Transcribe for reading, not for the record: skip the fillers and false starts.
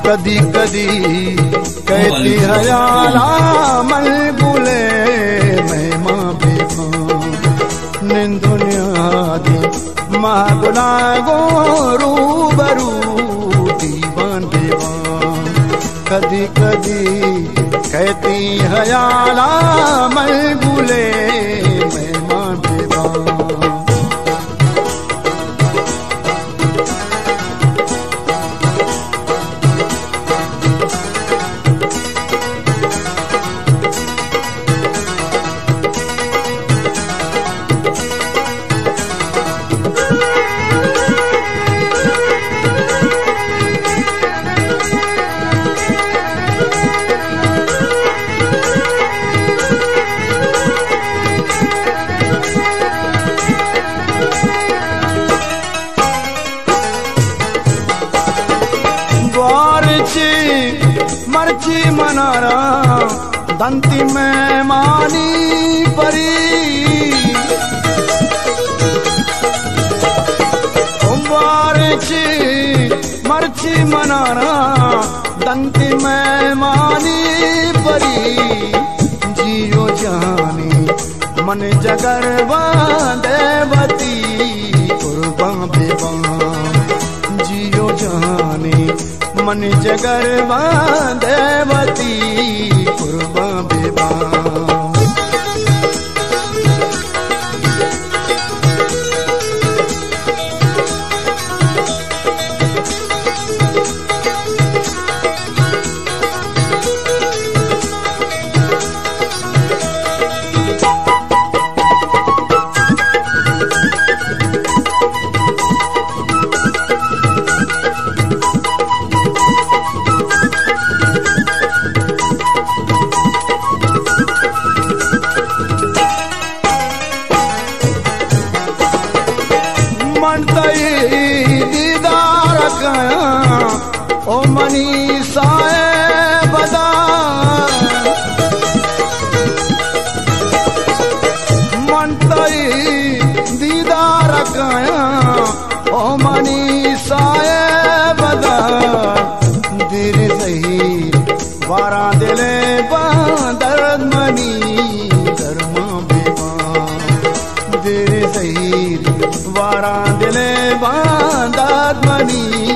कदी कदी कहती हयाला मल बुले मैं मां बेबा निन दुनिया दी मागुना गो रूबरू दीवान बेबा कदी कदी कहती हयाला मल बुले मैं मां बेबा मर्ची मनारा दंती में मानी परी मर्ची मनारा दंती में मानी परी जियो जानी मन जगर देवती कुर्बा बेबा जियो जानी मन जगर देवती कुर्बा बेबा दीदार कया ओ मनी साए बदा मनतई दीदार कया ओ मनी साए बदा दिल सही वारा दिले दर्द मनी धर्मा बेबा दिल सही वारा दिले बांदात मनी